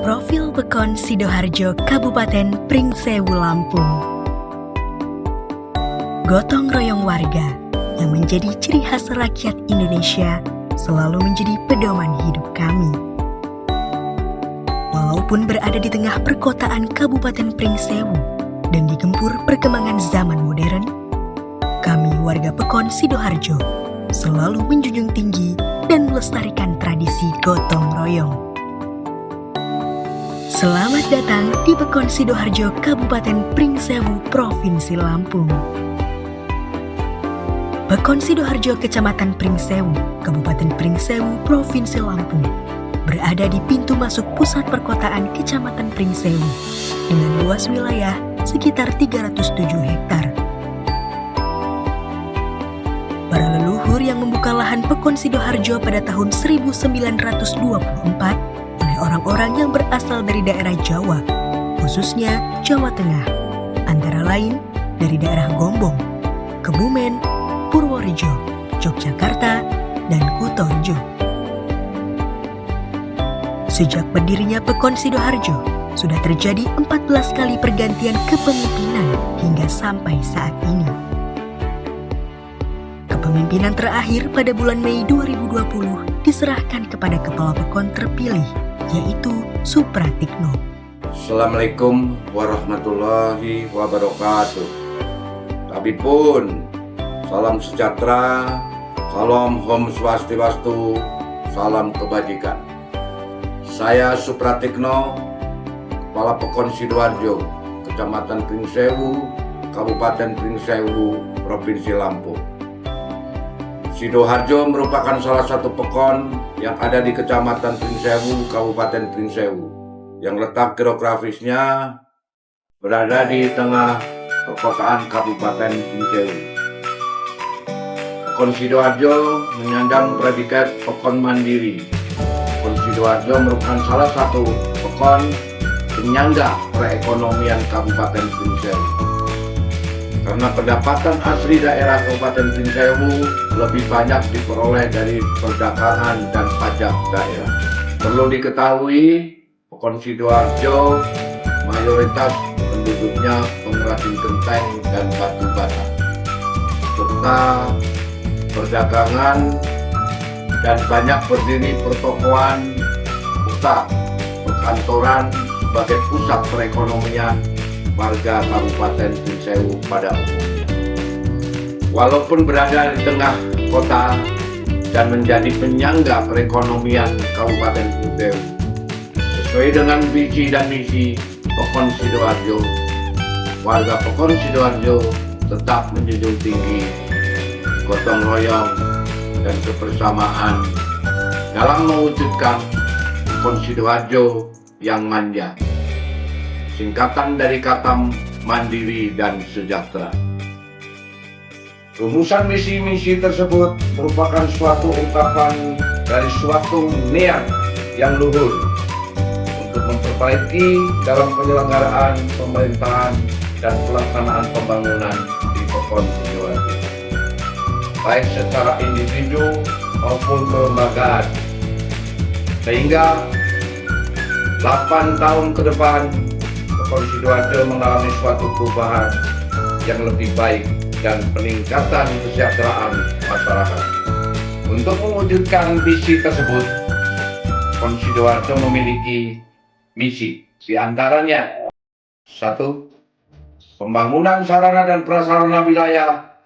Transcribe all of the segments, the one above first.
Profil Pekon Sidoharjo, Kabupaten Pringsewu, Lampung. Gotong royong warga yang menjadi ciri khas rakyat Indonesia selalu menjadi pedoman hidup kami. Walaupun berada di tengah perkotaan Kabupaten Pringsewu dan digempur perkembangan zaman modern, kami warga Pekon Sidoharjo selalu menjunjung tinggi dan melestarikan tradisi gotong royong. Selamat datang di Pekon Sidoharjo, Kabupaten Pringsewu, Provinsi Lampung. Pekon Sidoharjo, Kecamatan Pringsewu, Kabupaten Pringsewu, Provinsi Lampung, berada di pintu masuk pusat perkotaan Kecamatan Pringsewu dengan luas wilayah sekitar 307 hektar. Para leluhur yang membuka lahan Pekon Sidoharjo pada tahun 1924 oleh orang-orang yang berasal dari daerah Jawa, khususnya Jawa Tengah, antara lain dari daerah Gombong, Kebumen, Purworejo, Yogyakarta, dan Kutoarjo. Sejak berdirinya Pekon Sidoharjo, sudah terjadi 14 kali pergantian kepemimpinan hingga sampai saat ini. Kepemimpinan terakhir pada bulan Mei 2020 diserahkan kepada Kepala Pekon terpilih, yaitu Supratikno. Assalamualaikum warahmatullahi wabarakatuh. Tapi pun, salam sejahtera, salam Om Swastiastu, salam kebajikan. Saya Supratikno, Kepala Pekon Sidoharjo, Kecamatan Pringsewu, Kabupaten Pringsewu, Provinsi Lampung. Sidoharjo merupakan salah satu pekon yang ada di Kecamatan Pringsewu, Kabupaten Pringsewu, yang letak geografisnya berada di tengah perkotaan Kabupaten Pringsewu. Pekon Sidoharjo menyandang predikat pekon mandiri. Pekon Sidoharjo merupakan salah satu pekon penyangga perekonomian Kabupaten Pringsewu. Karena pendapatan asli daerah Kabupaten Pringsewu lebih banyak diperoleh dari perdagangan dan pajak daerah. Perlu diketahui, Pekon Sidoharjo mayoritas penduduknya pengrajin genteng dan batu bata, serta perdagangan dan banyak berdiri pertokoan, usaha, perkantoran sebagai pusat perekonomian warga Kabupaten Pringsewu pada umumnya. Walaupun berada di tengah kota dan menjadi penyangga perekonomian Kabupaten Pringsewu, sesuai dengan visi dan misi Pekon Sidoharjo, warga Pekon Sidoharjo tetap menjunjung tinggi gotong royong dan kebersamaan dalam mewujudkan Pekon Sidoharjo yang manja, singkatan dari kata mandiri dan sejahtera. Rumusan misi-misi tersebut merupakan suatu ungkapan dari suatu niat yang luhur untuk memperbaiki dalam penyelenggaraan pemerintahan dan pelaksanaan pembangunan di Pekon Sidoharjo, baik secara individu maupun kelembagaan, sehingga 8 tahun ke depan Pekon Sidoharjo mengalami suatu perubahan yang lebih baik dan peningkatan kesejahteraan masyarakat. Untuk mewujudkan visi tersebut, Pekon Sidoharjo memiliki misi, di antaranya 1. Pembangunan sarana dan prasarana wilayah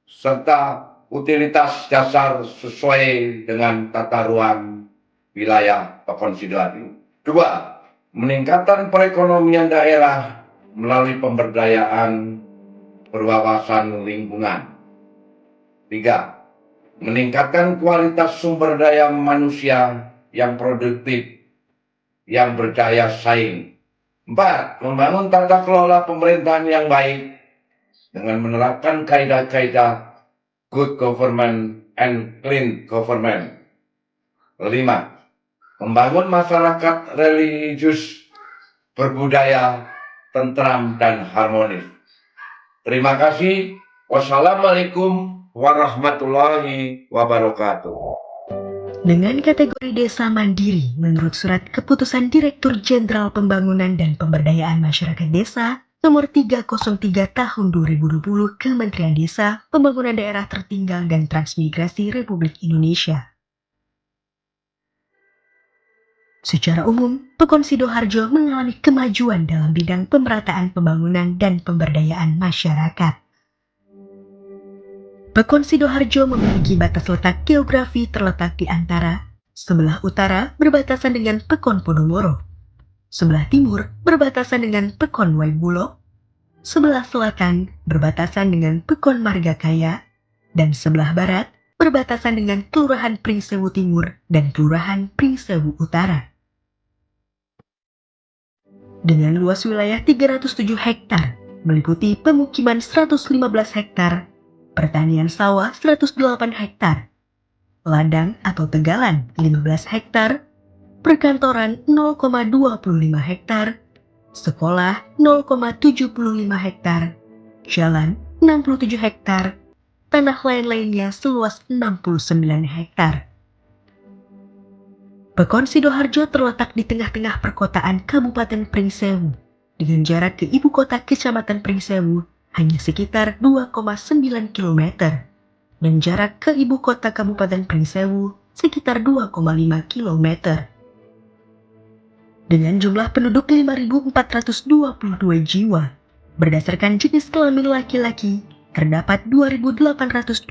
serta utilitas dasar sesuai dengan tata ruang wilayah Pekon Sidoharjo. 2. Meningkatkan perekonomian daerah melalui pemberdayaan berwawasan lingkungan. 3. Meningkatkan kualitas sumber daya manusia yang produktif, yang berdaya saing. 4. Membangun tata kelola pemerintahan yang baik dengan menerapkan kaidah-kaidah good government and clean government. 5. Membangun masyarakat religius, berbudaya, tentram, dan harmonis. Terima kasih. Wassalamualaikum warahmatullahi wabarakatuh. Dengan kategori desa mandiri menurut Surat Keputusan Direktur Jenderal Pembangunan dan Pemberdayaan Masyarakat Desa Nomor 303 Tahun 2020 Kementerian Desa, Pembangunan Daerah Tertinggal dan Transmigrasi Republik Indonesia. Secara umum, Pekon Sidoarjo mengalami kemajuan dalam bidang pemerataan pembangunan dan pemberdayaan masyarakat. Pekon Sidoarjo memiliki batas letak geografi terletak di antara sebelah utara berbatasan dengan Pekon Podomoro, sebelah timur berbatasan dengan Pekon Waibulok, sebelah selatan berbatasan dengan Pekon Margakaya, dan sebelah barat berbatasan dengan Kelurahan Pringsewu Timur dan Kelurahan Pringsewu Utara. Dengan luas wilayah 307 hektar, meliputi pemukiman 115 hektar, pertanian sawah 108 hektar, ladang atau tegalan 15 hektar, perkantoran 0,25 hektar, sekolah 0,75 hektar, jalan 67 hektar, tanah lain-lainnya seluas 69 hektar. Pekon Sidoarjo terletak di tengah-tengah perkotaan Kabupaten Pringsewu, dengan jarak ke ibu kota Kecamatan Pringsewu hanya sekitar 2,9 km, dan jarak ke ibu kota Kabupaten Pringsewu sekitar 2,5 km. Dengan jumlah penduduk 5.422 jiwa, berdasarkan jenis kelamin laki-laki, terdapat 2.827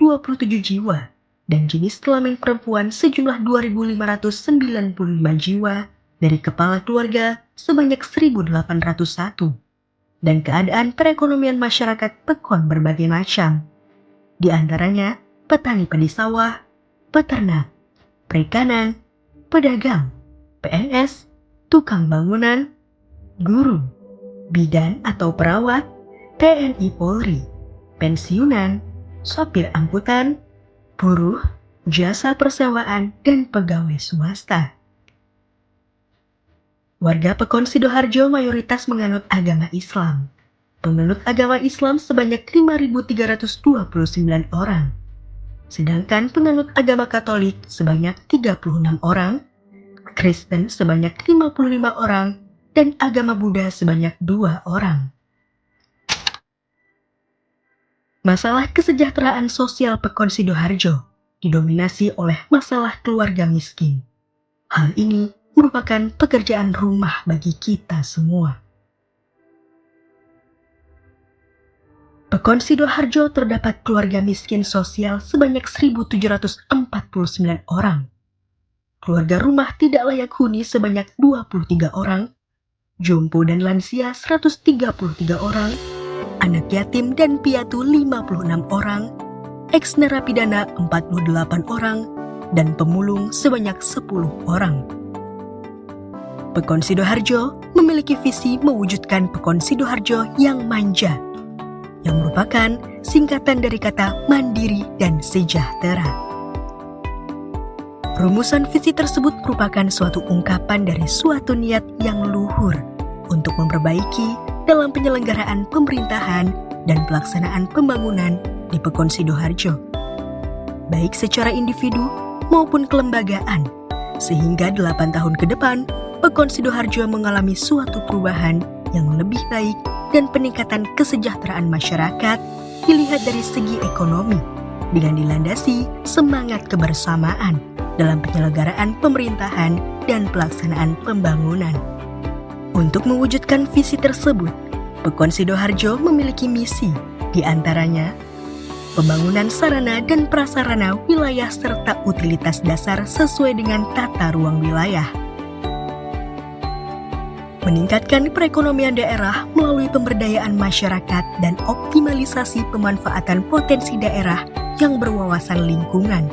jiwa, dan jenis kelamin perempuan sejumlah 2.595 jiwa, dari kepala keluarga sebanyak 1.801, dan keadaan perekonomian masyarakat Pekon berbagai macam, di antaranya petani padi sawah, peternak, perikanan, pedagang, PNS, tukang bangunan, guru, bidan atau perawat, TNI Polri, pensiunan, sopir angkutan, buruh, jasa persewaan, dan pegawai swasta. Warga Pekon Sidoarjo mayoritas menganut agama Islam. Penganut agama Islam sebanyak 5.329 orang. Sedangkan penganut agama Katolik sebanyak 36 orang, Kristen sebanyak 55 orang, dan agama Buddha sebanyak 2 orang. Masalah kesejahteraan sosial Pekon Sidoarjo didominasi oleh masalah keluarga miskin. Hal ini merupakan pekerjaan rumah bagi kita semua. Pekon Sidoarjo terdapat keluarga miskin sosial sebanyak 1.749 orang. Keluarga rumah tidak layak huni sebanyak 23 orang, jompo dan lansia 133 orang, anak yatim dan piatu 56 orang, eks-narapidana 48 orang, dan pemulung sebanyak 10 orang. Pekon Sidoarjo memiliki visi mewujudkan Pekon Sidoarjo yang manja, yang merupakan singkatan dari kata mandiri dan sejahtera. Rumusan visi tersebut merupakan suatu ungkapan dari suatu niat yang luhur untuk memperbaiki dalam penyelenggaraan pemerintahan dan pelaksanaan pembangunan di Pekon Sidoarjo, baik secara individu maupun kelembagaan, sehingga 8 tahun ke depan Pekon Sidoarjo mengalami suatu perubahan yang lebih baik dan peningkatan kesejahteraan masyarakat dilihat dari segi ekonomi, dengan dilandasi semangat kebersamaan dalam penyelenggaraan pemerintahan dan pelaksanaan pembangunan. Untuk mewujudkan visi tersebut, Pekon Sidoarjo memiliki misi, di antaranya pembangunan sarana dan prasarana wilayah serta utilitas dasar sesuai dengan tata ruang wilayah, meningkatkan perekonomian daerah melalui pemberdayaan masyarakat dan optimalisasi pemanfaatan potensi daerah yang berwawasan lingkungan,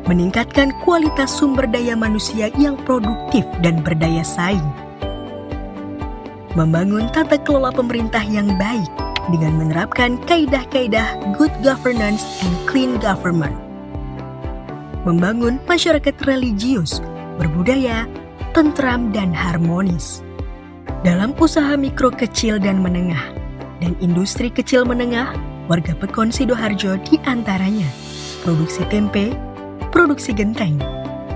meningkatkan kualitas sumber daya manusia yang produktif dan berdaya saing, membangun tata kelola pemerintah yang baik dengan menerapkan kaidah-kaidah good governance and clean government, membangun masyarakat religius, berbudaya, tentram dan harmonis. Dalam usaha mikro kecil dan menengah dan industri kecil menengah, warga Pekon Sidoarjo di antaranya produksi tempe, produksi genteng,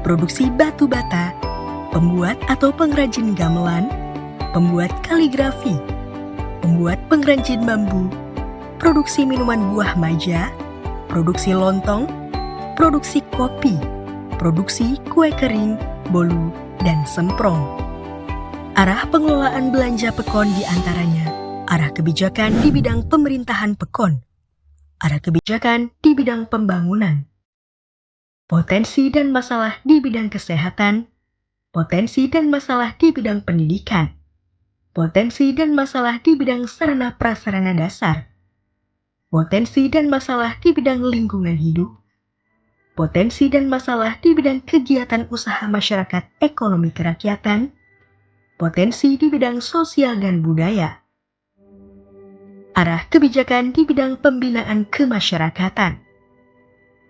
produksi batu bata, pembuat atau pengrajin gamelan, pembuat kaligrafi, pembuat pengrajin bambu, produksi minuman buah maja, produksi lontong, produksi kopi, produksi kue kering, bolu, dan semprong. Arah pengelolaan belanja Pekon diantaranya arah kebijakan di bidang pemerintahan Pekon, arah kebijakan di bidang pembangunan, potensi dan masalah di bidang kesehatan, potensi dan masalah di bidang pendidikan, potensi dan masalah di bidang sarana prasarana dasar, potensi dan masalah di bidang lingkungan hidup, potensi dan masalah di bidang kegiatan usaha masyarakat ekonomi kerakyatan, potensi di bidang sosial dan budaya, arah kebijakan di bidang pembinaan kemasyarakatan,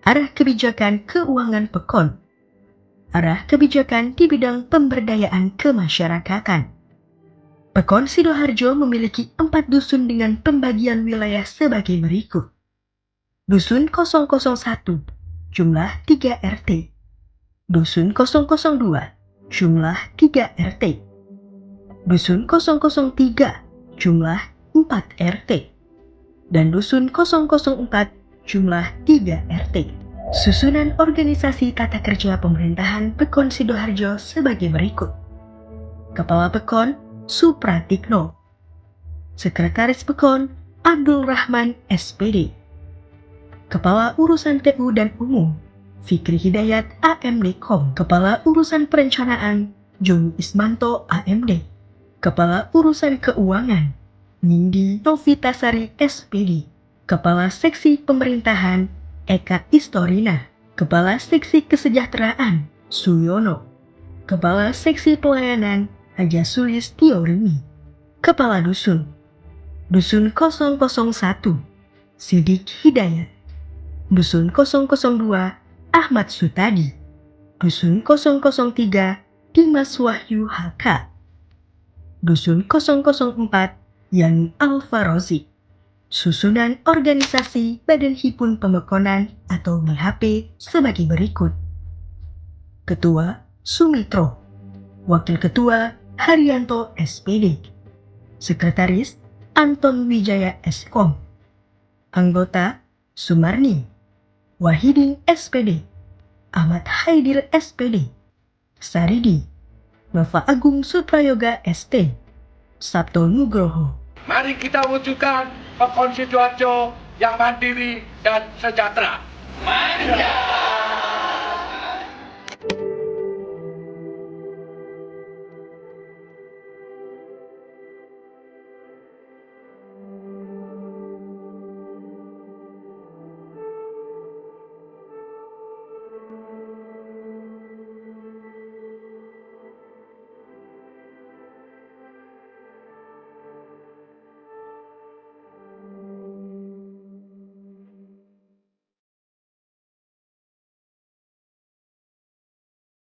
arah kebijakan keuangan Pekon, arah kebijakan di bidang pemberdayaan kemasyarakatan. Pekon Sidoarjo memiliki 4 dusun dengan pembagian wilayah sebagai berikut. Dusun 001, jumlah 3 RT. Dusun 002, jumlah 3 RT. Dusun 003, jumlah 4 RT. Dan Dusun 004, jumlah 3 RT. Susunan organisasi tata kerja pemerintahan Pekon Sidoarjo sebagai berikut. Kepala Pekon, Supratikno. Sekretaris Pekon, Abdul Rahman SPD. Kepala Urusan TU dan Umum, Fikri Hidayat AMD.com. Kepala Urusan Perencanaan, Joni Ismanto AMD. Kepala Urusan Keuangan, Nindi Novitasari SPD. Kepala Seksi Pemerintahan, Eka Istorina. Kepala Seksi Kesejahteraan, Suyono. Kepala Seksi Pelayanan, Haja Sulis Tiorini. Kepala Dusun, Dusun 001, Sidik Hidayat. Dusun 002, Ahmad Sutadi. Dusun 003, Dimas Wahyu HK. Dusun 004, Yani Alfarozi. Susunan organisasi Badan Hipun Pemekonan atau BHP sebagai berikut. Ketua, Sumitro. Wakil Ketua, Haryanto SPD. Sekretaris, Anton Wijaya Eskom. Anggota, Sumarni, Wahidin SPD, Ahmad Haidir SPD, Saridi, Nova Agung Suprayoga ST, Sabto Nugroho. Mari kita wujudkan Pekon Sidoarjo yang mandiri dan sejahtera. Manja!